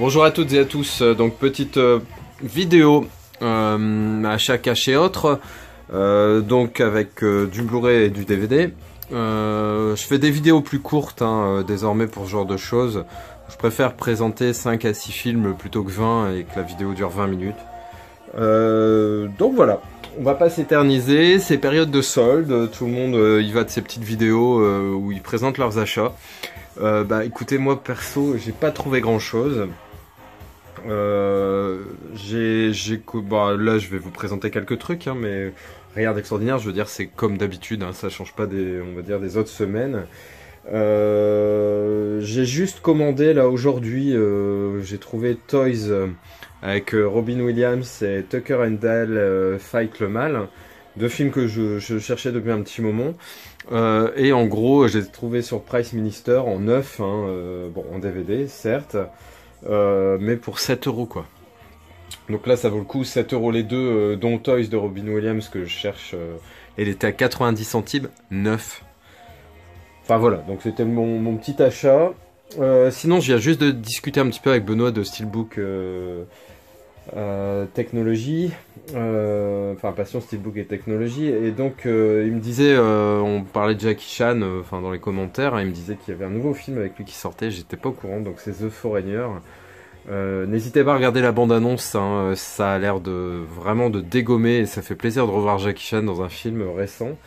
Bonjour à toutes et à tous, donc petite vidéo achat caché autre, donc avec du Blu-ray et du DVD. Je fais des vidéos plus courtes désormais pour ce genre de choses. Je préfère présenter 5 à 6 films plutôt que 20 et que la vidéo dure 20 minutes. Donc voilà, on va pas s'éterniser, c'est période de solde, tout le monde y va de ses petites vidéos où ils présentent leurs achats. Bah écoutez, moi perso j'ai pas trouvé grand chose. Là je vais vous présenter quelques trucs mais rien d'extraordinaire. Je veux dire, c'est comme d'habitude, ça change pas on va dire des autres semaines. J'ai juste commandé là aujourd'hui, j'ai trouvé Toys avec Robin Williams et Tucker and Dale Fight le Mal, deux films que je cherchais depuis un petit moment. Et en gros, j'ai trouvé sur Price Minister en neuf, bon en DVD certes, mais pour 7 € quoi. Donc là ça vaut le coup, 7 € les deux, dont Toys de Robin Williams que je cherche, il était à 90 centimes, neuf. Enfin voilà, donc c'était mon petit achat. Sinon je viens juste de discuter un petit peu avec Benoît de Steelbook Technologie, enfin Passion Steelbook et Technologie, et donc il me disait, on parlait de Jackie Chan dans les commentaires, il me disait qu'il y avait un nouveau film avec lui qui sortait, j'étais pas au courant, donc c'est The Foreigner. N'hésitez pas à regarder la bande-annonce, ça a l'air vraiment de dégommer et ça fait plaisir de revoir Jackie Chan dans un film récent.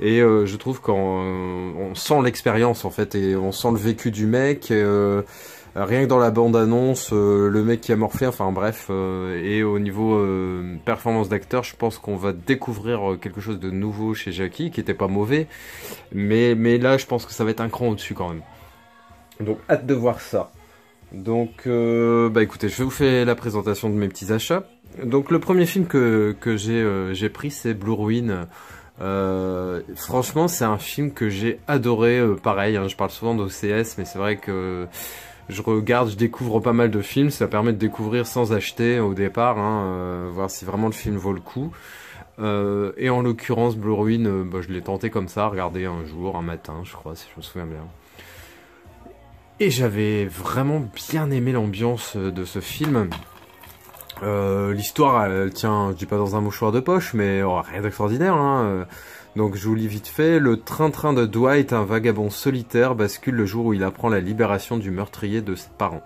Et je trouve qu'on sent l'expérience en fait, et on sent le vécu du mec. Rien que dans la bande-annonce, le mec qui a morphé, enfin bref, et au niveau performance d'acteur, je pense qu'on va découvrir quelque chose de nouveau chez Jackie, qui était pas mauvais, mais là je pense que ça va être un cran au-dessus quand même. Donc hâte de voir ça. Donc bah écoutez, je vais vous faire la présentation de mes petits achats. Donc le premier film que j'ai pris, c'est Blue Ruin. Franchement c'est un film que j'ai adoré, pareil, je parle souvent d'OCS, mais c'est vrai que je découvre pas mal de films, ça permet de découvrir sans acheter au départ, voir si vraiment le film vaut le coup. Et en l'occurrence Blue Ruin, je l'ai tenté comme ça, regarder un jour, un matin je crois, si je me souviens bien. Et j'avais vraiment bien aimé l'ambiance de ce film. L'histoire, elle tient, je dis pas dans un mouchoir de poche, mais rien d'extraordinaire. Donc je vous lis vite fait. Le train-train de Dwight, un vagabond solitaire, bascule le jour où il apprend la libération du meurtrier de ses parents.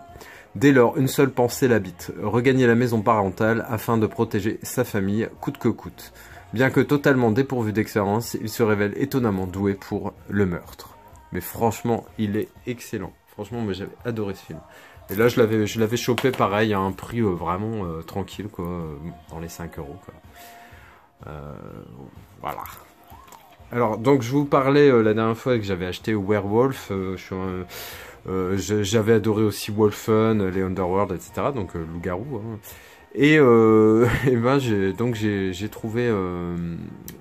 Dès lors, une seule pensée l'habite, regagner la maison parentale afin de protéger sa famille coûte que coûte. Bien que totalement dépourvu d'expérience, il se révèle étonnamment doué pour le meurtre. Mais franchement, il est excellent. Franchement, moi j'avais adoré ce film. Et là, je l'avais chopé pareil à un prix vraiment tranquille, quoi, dans les 5 € quoi. Voilà. Alors, donc je vous parlais la dernière fois que j'avais acheté Werewolf. J'avais adoré aussi Wolfen, les Underworld, etc. Donc loup-garou. Et ben j'ai trouvé,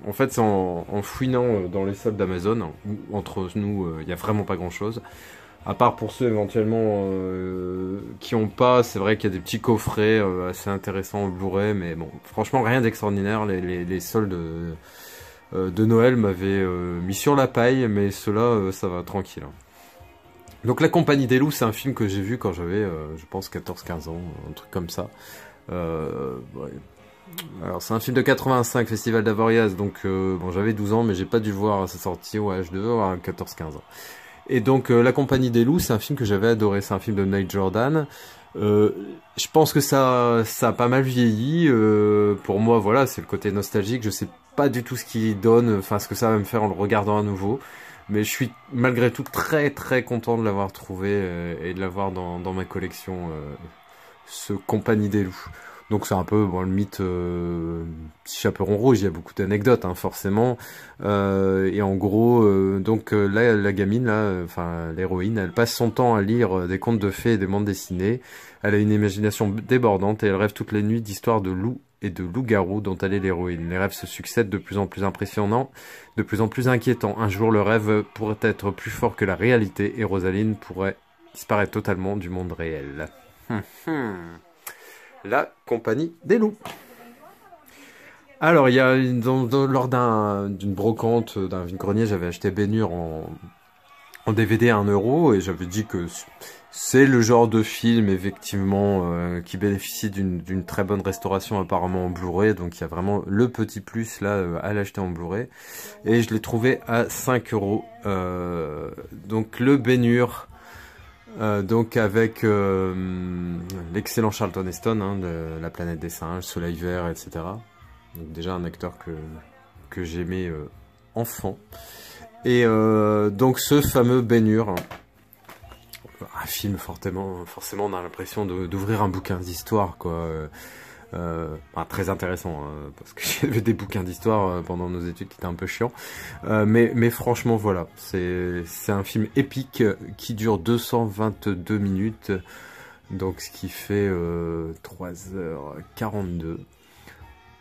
en fait c'est en fouinant dans les soldes d'Amazon, où entre nous il n'y a vraiment pas grand chose. À part pour ceux éventuellement qui n'ont pas, c'est vrai qu'il y a des petits coffrets assez intéressants au Blu-ray, mais bon, franchement rien d'extraordinaire. Les soldes de Noël m'avaient mis sur la paille, mais ceux-là, ça va tranquille. Donc La Compagnie des Loups, c'est un film que j'ai vu quand j'avais, je pense, 14-15 ans, un truc comme ça. Ouais. Alors c'est un film de 85, Festival d'Avoriaz, donc bon, j'avais 12 ans, mais j'ai pas dû le voir à sa sortie, ouais, je devais avoir 14-15 ans. Et donc La Compagnie des Loups, c'est un film que j'avais adoré, c'est un film de Neil Jordan. Je pense que ça a pas mal vieilli. Pour moi, voilà, c'est le côté nostalgique. Je sais pas du tout ce qu'il donne, enfin ce que ça va me faire en le regardant à nouveau. Mais je suis malgré tout très très content de l'avoir trouvé et de l'avoir dans ma collection, ce Compagnie des Loups. Donc c'est un peu bon, le mythe petit chaperon rouge, il y a beaucoup d'anecdotes forcément. Et en gros, là, la gamine, enfin l'héroïne, elle passe son temps à lire des contes de fées et des bandes dessinées. Elle a une imagination débordante et elle rêve toutes les nuits d'histoires de loups et de loups-garous dont elle est l'héroïne. Les rêves se succèdent de plus en plus impressionnants, de plus en plus inquiétants. Un jour, le rêve pourrait être plus fort que la réalité et Rosaline pourrait disparaître totalement du monde réel. La Compagnie des Loups. Alors, il y a lors d'une brocante, d'un vide-grenier, j'avais acheté Ben-Hur en DVD à 1 euro, et j'avais dit que c'est le genre de film, effectivement, qui bénéficie d'une très bonne restauration apparemment en Blu-ray, donc il y a vraiment le petit plus là à l'acheter en Blu-ray, et je l'ai trouvé à 5 euros. Donc le Ben-Hur, donc avec l'excellent Charlton Heston, hein, de La Planète des Singes, Soleil Vert, etc. Donc déjà un acteur que j'aimais enfant. Et donc ce fameux Ben-Hur, un film forcément on a l'impression d'ouvrir un bouquin d'histoire, quoi. Très intéressant, hein, parce que j'ai vu des bouquins d'histoire pendant nos études qui étaient un peu chiants. Mais franchement, voilà, c'est un film épique qui dure 222 minutes, donc ce qui fait 3h42.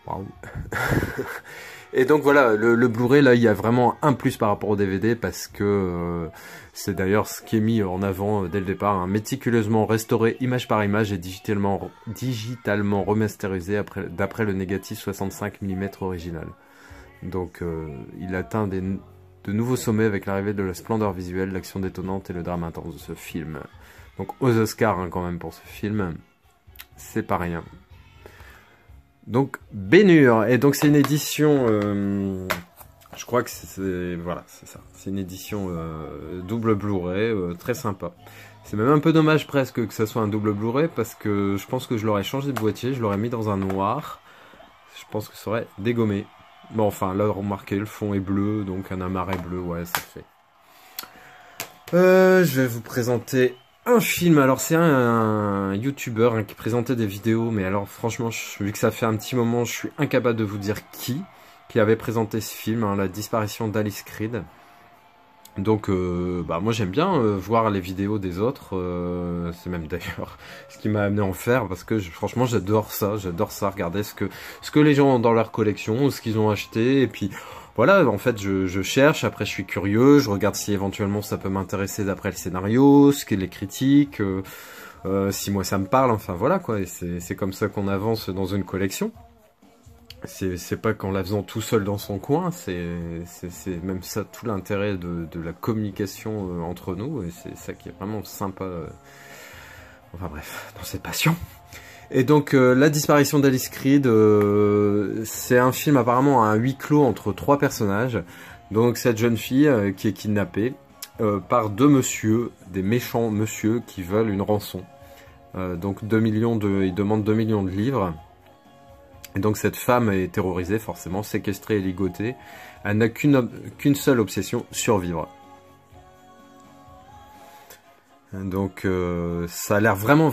Waouh. Et donc voilà, le Blu-ray, là, il y a vraiment un plus par rapport au DVD, parce que c'est d'ailleurs ce qui est mis en avant dès le départ, hein, méticuleusement restauré image par image et digitalement remasterisé d'après le négatif 65 mm original. Donc il atteint de nouveaux sommets avec l'arrivée de la splendeur visuelle, l'action détonnante et le drame intense de ce film. Donc aux Oscars, hein, quand même, pour ce film, c'est pas rien. Donc Ben-Hur, et donc c'est une édition, je crois que voilà, c'est ça, c'est une édition double Blu-ray, très sympa. C'est même un peu dommage presque que ça soit un double Blu-ray, parce que je pense que je l'aurais changé de boîtier, je l'aurais mis dans un noir, je pense que ça aurait dégommé. Bon, enfin là remarquez, le fond est bleu, donc un amarré bleu, ouais, ça fait. Je vais vous présenter un film. Alors c'est un YouTuber, hein, qui présentait des vidéos, mais alors franchement, vu que ça fait un petit moment, je suis incapable de vous dire qui avait présenté ce film, hein, La disparition d'Alice Creed. Donc moi j'aime bien voir les vidéos des autres, c'est même d'ailleurs ce qui m'a amené à en faire, parce que franchement j'adore ça, regarder ce que les gens ont dans leur collection, ce qu'ils ont acheté, et puis voilà, en fait je cherche, après je suis curieux, je regarde si éventuellement ça peut m'intéresser d'après le scénario, ce qu'est les critiques, si moi ça me parle, enfin voilà quoi, et c'est comme ça qu'on avance dans une collection. C'est pas qu'en la faisant tout seul dans son coin, c'est même ça tout l'intérêt de la communication entre nous, et c'est ça qui est vraiment sympa, enfin bref, dans cette passion. Et donc La disparition d'Alice Creed, c'est un film apparemment à un huis clos entre 3 personnages. Donc cette jeune fille qui est kidnappée par 2 messieurs, des méchants messieurs qui veulent une rançon. Donc ils demandent 2 millions de livres. Et donc cette femme est terrorisée, forcément, séquestrée et ligotée. Elle n'a qu'une seule obsession, survivre. Donc ça a l'air vraiment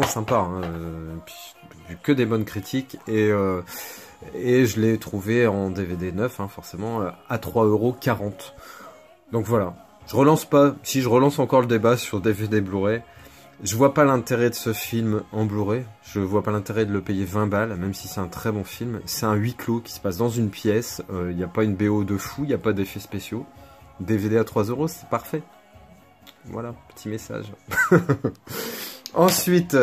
sympa, hein. J'ai vu que des bonnes critiques, et je l'ai trouvé en DVD neuf, hein, forcément, à 3,40 €. Donc voilà, je relance encore le débat sur DVD Blu-ray. Je vois pas l'intérêt de ce film en Blu-ray, je vois pas l'intérêt de le payer 20 balles, même si c'est un très bon film. C'est un huis clos qui se passe dans une pièce, il n'y a pas une BO de fou, il n'y a pas d'effets spéciaux. DVD à 3 €, c'est parfait. Voilà, petit message. Ensuite,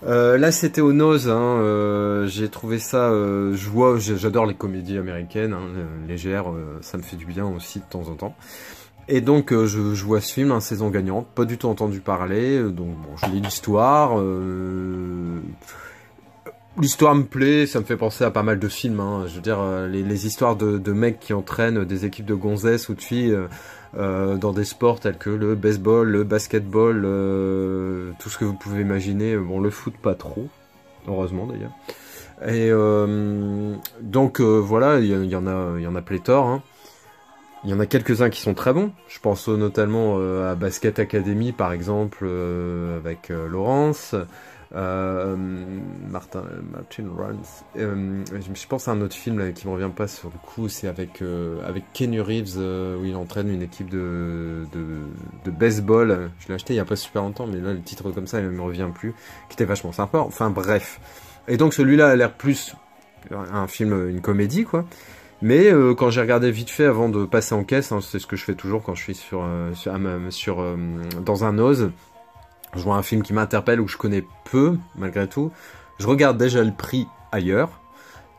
là c'était au Nose, hein, j'ai trouvé ça, j'adore les comédies américaines, hein, légères, ça me fait du bien aussi de temps en temps. Et donc je vois ce film, hein, Saison gagnante, pas du tout entendu parler, donc bon, je lis l'histoire, l'histoire me plaît, ça me fait penser à pas mal de films, hein, je veux dire, les histoires de mecs qui entraînent des équipes de gonzesses ou de filles dans des sports tels que le baseball, le basketball, tout ce que vous pouvez imaginer, bon le foot pas trop, heureusement d'ailleurs. Et donc voilà, il y en a pléthore, hein. Il y en a quelques-uns qui sont très bons. Je pense notamment à Basket Academy, par exemple, avec Laurence, Martin Lawrence. Je pense à un autre film là, qui me revient pas sur le coup. C'est avec Keanu Reeves, où il entraîne une équipe de baseball. Je l'ai acheté il y a pas super longtemps, mais là, le titre comme ça, il me revient plus. Qui était vachement sympa. Enfin, bref. Et donc, celui-là a l'air plus un film, une comédie, quoi. Mais quand j'ai regardé vite fait avant de passer en caisse, hein, c'est ce que je fais toujours quand je suis dans un Nose, je vois un film qui m'interpelle ou que je connais peu, malgré tout, je regarde déjà le prix ailleurs.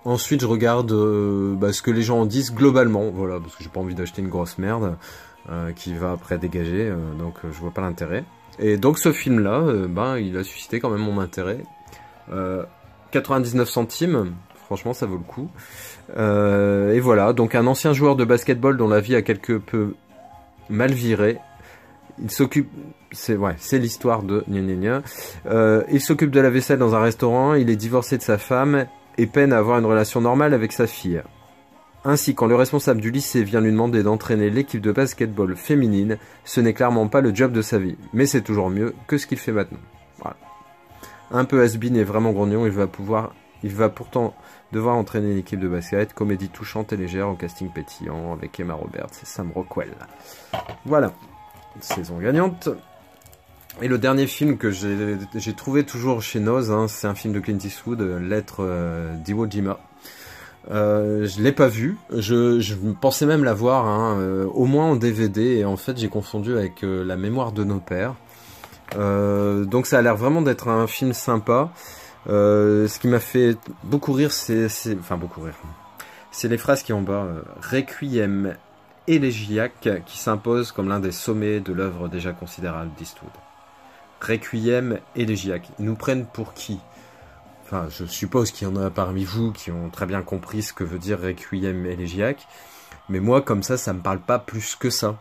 Ensuite, je regarde ce que les gens en disent globalement, voilà, parce que j'ai pas envie d'acheter une grosse merde. qui va après dégager, donc je vois pas l'intérêt. Et donc ce film-là, il a suscité quand même mon intérêt. 99 centimes, franchement ça vaut le coup. Et voilà, donc un ancien joueur de basketball dont la vie a quelque peu mal viré. Il s'occupe, c'est l'histoire de gna gna gna. Il s'occupe de la vaisselle dans un restaurant, il est divorcé de sa femme et peine à avoir une relation normale avec sa fille. Ainsi, quand le responsable du lycée vient lui demander d'entraîner l'équipe de basketball féminine, ce n'est clairement pas le job de sa vie, mais c'est toujours mieux que ce qu'il fait maintenant. Voilà. Un peu has-been et vraiment grognon, il va pourtant devoir entraîner une équipe de basket, comédie touchante et légère au casting pétillant avec Emma Roberts et Sam Rockwell. Voilà, saison gagnante. Et le dernier film que j'ai trouvé toujours chez Noz, hein, c'est un film de Clint Eastwood, Lettre d'Iwo Jima. Je l'ai pas vu, je pensais même l'avoir, hein, au moins en DVD, et en fait j'ai confondu avec La mémoire de nos pères. Donc ça a l'air vraiment d'être un film sympa. Ce qui m'a fait beaucoup rire, c'est les phrases qui en bas. Requiem élégiaque qui s'impose comme l'un des sommets de l'œuvre déjà considérable d'Eastwood. Requiem élégiaque. Ils nous prennent pour qui? Enfin, je suppose qu'il y en a parmi vous qui ont très bien compris ce que veut dire Requiem élégiaque. Mais moi, comme ça me parle pas plus que ça.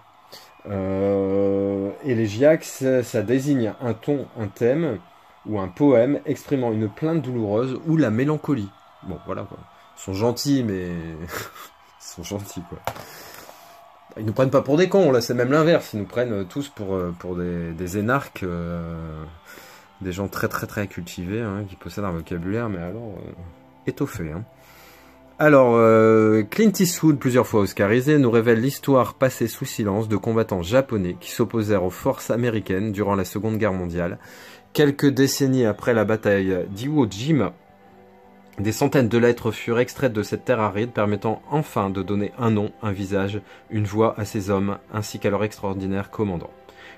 Élégiaque, ça désigne un ton, un thème ou un poème exprimant une plainte douloureuse ou la mélancolie. Bon, voilà quoi. Ils sont gentils, mais... ils sont gentils, quoi. Ils nous prennent pas pour des cons, là, c'est même l'inverse. Ils nous prennent tous pour des énarques, des gens très très très cultivés, hein, qui possèdent un vocabulaire, mais alors, étoffé, hein. Alors, Clint Eastwood, plusieurs fois oscarisé, nous révèle l'histoire passée sous silence de combattants japonais qui s'opposèrent aux forces américaines durant la Seconde Guerre mondiale. Quelques décennies après la bataille d'Iwo Jima, des centaines de lettres furent extraites de cette terre aride, permettant enfin de donner un nom, un visage, une voix à ces hommes, ainsi qu'à leur extraordinaire commandant.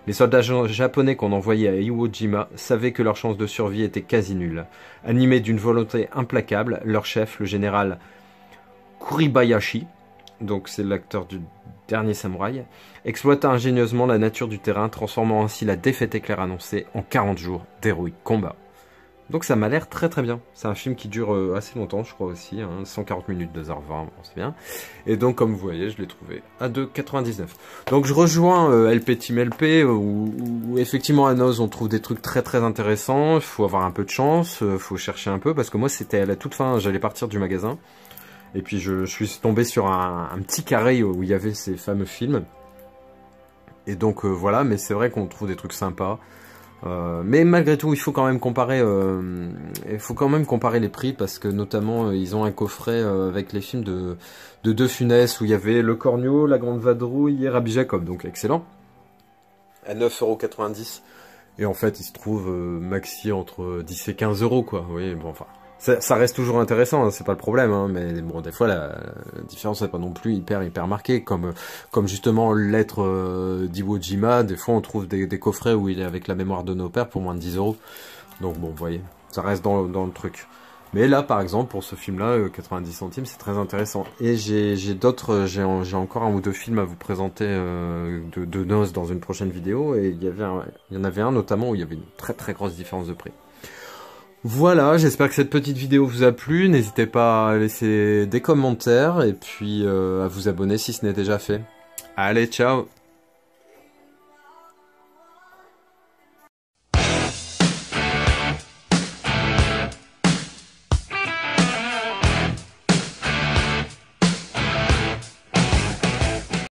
Les soldats japonais qu'on envoyait à Iwo Jima savaient que leur chance de survie était quasi nulle. Animés d'une volonté implacable, leur chef, le général Kuribayashi, donc c'est l'acteur du dernier samouraï, exploita ingénieusement la nature du terrain, transformant ainsi la défaite éclair annoncée en 40 jours d'héroïque combat. Donc ça m'a l'air très très bien. C'est un film qui dure assez longtemps, je crois aussi, hein, 140 minutes, 2h20, bon, c'est bien. Et donc comme vous voyez, je l'ai trouvé à 2,99. Donc je rejoins LP Team LP, où effectivement à Noz on trouve des trucs très très intéressants. Il faut avoir un peu de chance, faut chercher un peu, parce que moi c'était à la toute fin, j'allais partir du magasin. Et puis je suis tombé sur un petit carré où il y avait ces fameux films. Et donc voilà, mais c'est vrai qu'on trouve des trucs sympas. Mais malgré tout, il faut quand même comparer les prix, parce que notamment ils ont un coffret avec les films de De Funès où il y avait Le Cornio, La Grande Vadrouille et Rabbi Jacob, donc excellent. À 9,90 €. Et en fait, il se trouve maxi entre 10 et 15 € quoi. Oui, bon, enfin. Ça reste toujours intéressant, hein, c'est pas le problème, hein, mais bon, des fois la différence n'est pas non plus hyper marquée, comme justement Lettre d'Iwo Jima, des fois on trouve des coffrets où il est avec la mémoire de nos pères pour moins de 10 €. Donc bon, vous voyez, ça reste dans le truc. Mais là, par exemple, pour ce film-là, 90 centimes, c'est très intéressant. Et j'ai encore un ou deux films à vous présenter de Noz dans une prochaine vidéo, et il y en avait un notamment où il y avait une très très grosse différence de prix. Voilà, j'espère que cette petite vidéo vous a plu. N'hésitez pas à laisser des commentaires et puis à vous abonner si ce n'est déjà fait. Allez, ciao!